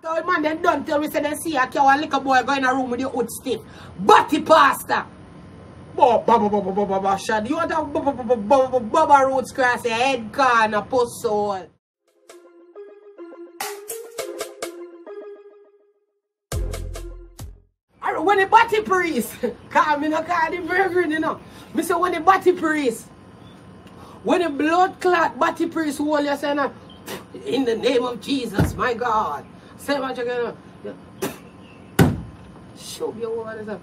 So man, then done till we say they see a cow and little boy go in a room with your hood stiff. Batty pastor. Shad. You want to Baba Roots cross your head corner, post soul. When the batty priest, call me not call the virgin, you know. Me say when the batty priest, when the blood clot batty priest hold you say, in the name of Jesus, my God. Say what you're gonna show you over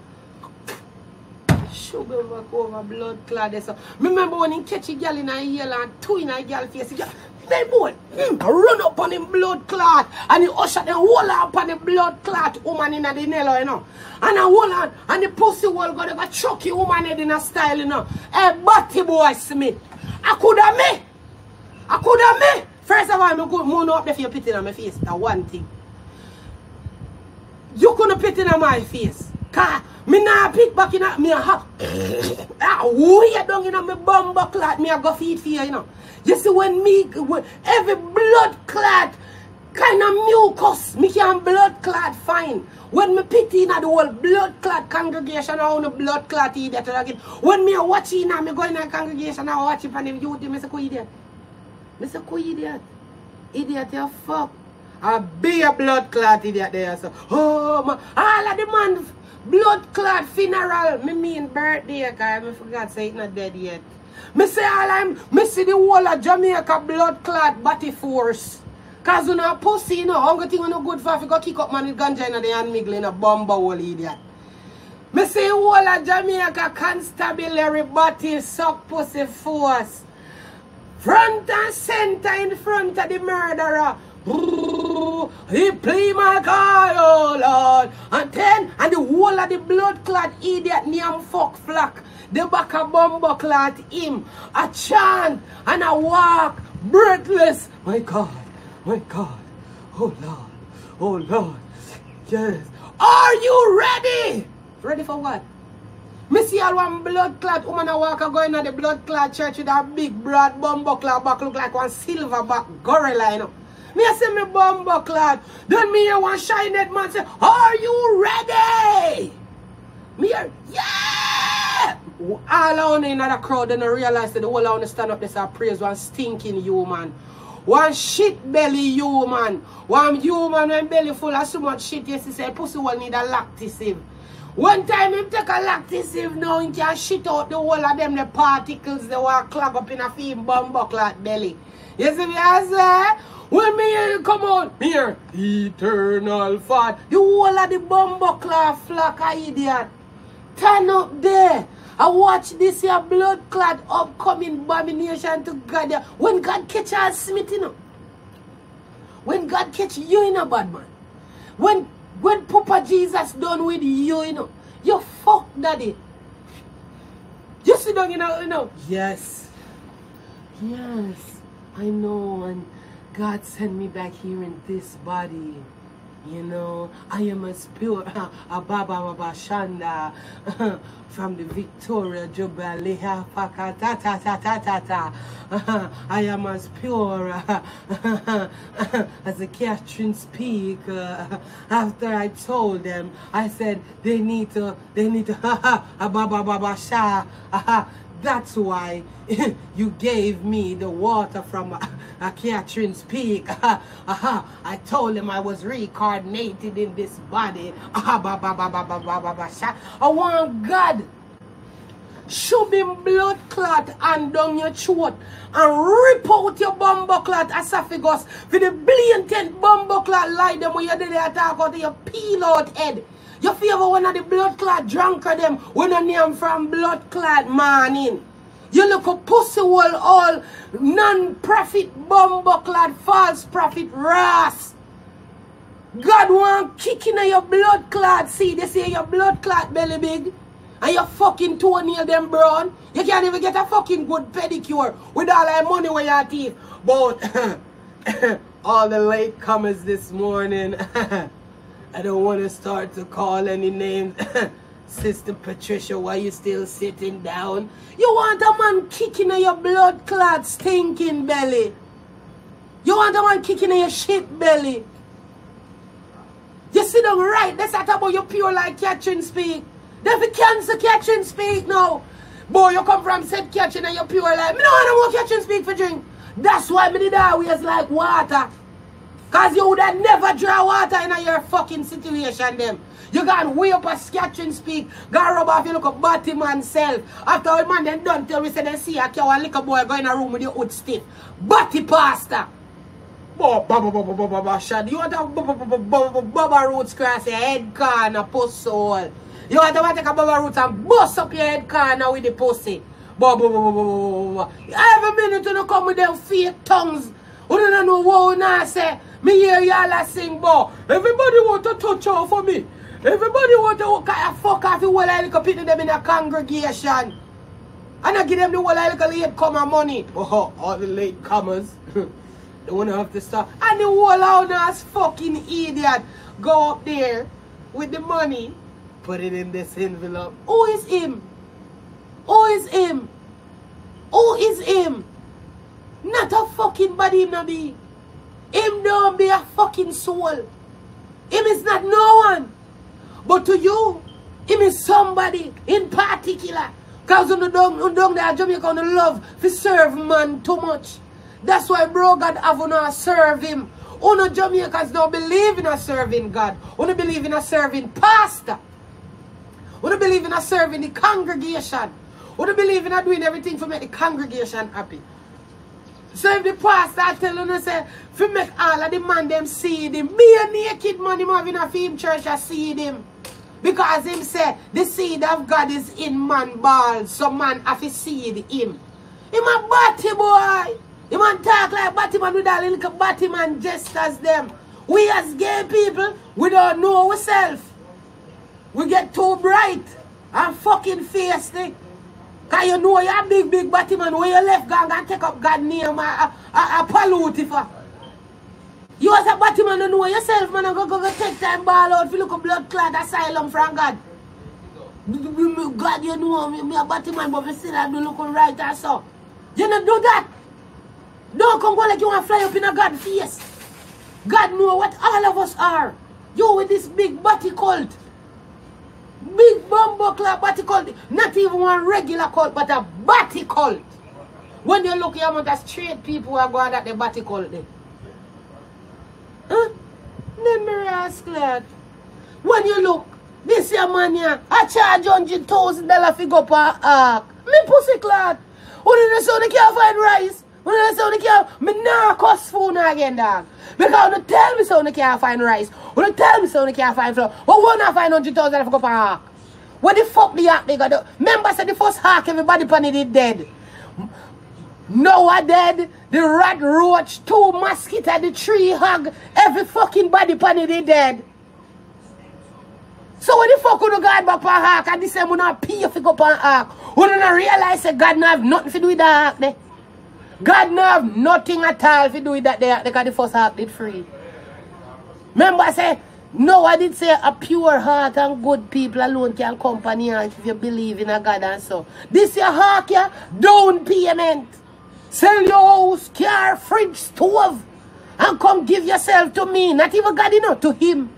show me back over blood clot. Remember when he catch a girl in a ear and two in a girl face, they both run up on him blood clot and he usher the whole up on the blood clot woman in the nail, you know. And a whole on and the pussy wall gonna go chuck you woman head in a style, you know. Hey, Batty boy Smith. I could have me. First of all, I'm going to moon up there for your pity on my face. That's one thing. You couldn't pity on my face. Cause me nah pick back in me a hop. Way down in my bumbo clot, me a go feed for you, you know. You see when every blood clot kind of mucus, me can blood clot fine. When me pity in the whole blood clot congregation, I want a blood clot idiot again. When me a watching now, me go in a congregation, I watch it and the youth, me say, "Cool idiot." Me say, "Cool idiot." Idiot, you fuck. A big blood clot idiot there. So, oh, man. All of the man blood clot funeral. Me mean birthday, cause I forgot say it not dead yet. Me say me see the whole of Jamaica blood clot body force. Cause you know pussy, you know, only thing you know good for if you go kick up man with ganja in the hand miggle in a bumbo hole idiot. Me say the whole of Jamaica constabulary body suck pussy force. Front and center in front of the murderer. He play my God, oh Lord. And then, and the whole of the blood clot idiot name fuck flock. The back of bumbo clot him. A chant and a walk breathless. My God, oh Lord, oh Lord. Yes. Are you ready? Ready for what? Me see all one blood clot woman a walk going to the blood clot church with a big broad bumbo clot back look like one silverback gorilla, you know. Me a say me bumbo clot. Then me hear one shiny head man say, "Are you ready?" Me hear, yeah! All on in the crowd then I realize that the whole on stand up there and praise one stinking human. One shit belly human. One human when belly full of so much shit, yes, he say pussy will need a lactative. One time him take a lactative now he can shit out the whole of them the particles they will clog up in a film bumbo clot belly. You see me I say? When me come out here, eternal fat, the whole of the bumbo clot flock a idiot. Turn up there. I watch this here blood clot upcoming abomination to God. When God catch us Smith, you know. When God catch you in a bad man. When Papa Jesus done with you, you know. You fuck daddy. You sit down, you know. Yes. Yes. I know. And God sent me back here in this body. You know, I am as pure a Baba Shanda from the Victoria Jubilee. I am as pure as the Catherine speak. After I told them, I said they need to a Baba Sha. That's why you gave me the water from Catherine's Peak. I told him I was reincarnated in this body. I want God shove him blood clot and down your throat and rip out your bumbo clot esophagus for the blatant bumbo clot lie them when you're there talk out your peel out head. You favor one of the blood clot drunker them when a name from blood clot morning. You look a pussy wall all non-profit bumbo clot false prophet ras. God want kicking in your blood clot. See, they say your blood clot belly big and your fucking toenail them brown. You can't even get a fucking good pedicure with all that money where your teeth. But all the latecomers this morning. I don't want to start to call any names. Sister Patricia, why you still sitting down? You want a man kicking in your blood clot stinking belly. You want a man kicking in your shit belly. sit down right. Let's talk about you pure like catching speak. Then we cancel catching speak now. Boy, you come from set catching and you pure like. Me no want to catching speak for drink. That's why me did always like water. Cause you would have never draw water in your fucking situation them. You can way up a sketch and speak. Go rub off your look BATTMAN self. After all man then done till we say they see a cow and little boy go in a room with your hood stiff. Batty pasta. Shad. You want to bubba roots cross your head corner post hole. You want to take a bubba roots and bust up your head corner with the pussy. Every minute you come with them fake tongues. You don't know what you say. Me hear y'all sing, boy. Everybody want to touch her for me. Everybody want to fuck off the whole little people them in a congregation. And I give them the whole little late comer money. Oh, all the late comers. They want to have to stop. And the whole ass fucking idiot go up there with the money. Put it in this envelope. Who is him? Who is him? Who is him? Not a fucking body him no be. Him don't be a fucking soul. Him is not no one. But to you, him is somebody in particular. Because you don't there Jamaica love to serve man too much. That's why bro God have to serve him. Uno Jamaicans don't believe in a serving God. Uno believe in a serving pastor. Uno believe in a serving the congregation. Uno believe in a doing everything to make the congregation happy. So if the pastor tell you, say, if make all of the man them see him, be a naked man, him having a film church and see him. Because him say, the seed of God is in man balls, so man have to seed him. Him a batty boy. Him a talk like BATTMAN with a little BATTMAN just as them. We as gay people, we don't know ourselves. We get too bright and fucking feisty. Because you know you're a big BATTMAN where you left gang and take up God's name a pollute for. You as a BATTMAN don't know yourself, man, and go take time ball out if you look a blood clot asylum from God. God, you know me a BATTMAN, but me still have to look right and so. You don't do that. Don't come go like you want to fly up in a God face. God know what all of us are. You with this big body cult. Big bumbo club body cult. Not even one regular cult, but a body cult. When you look, you amount of straight people who are going at the body cult then. Huh? Then me ask that. When you look, this your man here, I charge $100,000 to go up an ark. Me pussy clot. Who didn't say they can't find rice? Who didn't say they can't, me nah cost food again, dog. Because you tell me so they can't find rice. You tell me so they can't find flour. Who wanna find $100,000 to go up an ark? What the fuck the ark they got do? Remember said the first ark everybody pan it dead. Noah dead, the rat roach, 2 mosquitoes, the tree hog, every fucking body pan it dead. So when the fuck you God back on ark and this time we not pay if you go on ark, we don't realize that God not have nothing to do with that ark there. God not have nothing at all to do with that there because the first ark did free. Remember I say, Noah did say a pure heart and good people alone can accompany you if you believe in a God and so. This your ark here, down payment. Sell your house, car, fridge, stove and come give yourself to me. Not even God enough, to him.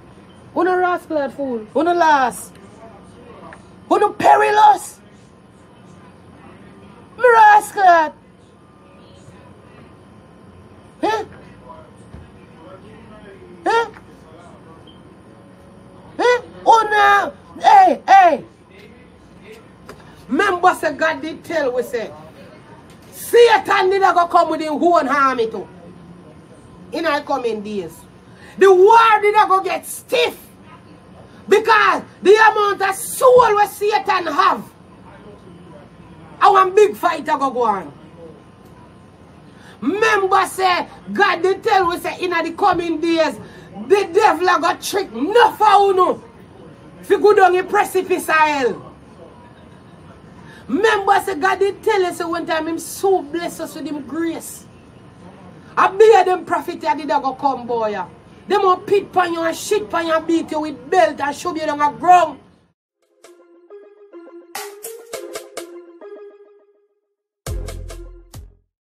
Who no rascal fool? Who no last? Who no perilous? Me rascal. Huh? Huh? Huh? Oh no! Hey! Remember say God did tell we say Satan did not go come with his own army too. In our coming days. The war did not go get stiff. Because the amount of soul where Satan have. Our big fight go on. Remember say, God did tell we say in the coming days, the devil got trick enough for you. If you go down a precipice hell. Remember say God did tell us one time him so bless us with him grace. I bear them prophet that did go come boy. They won't pit pan you and shit pan you and beat you with belt and shove you down the ground.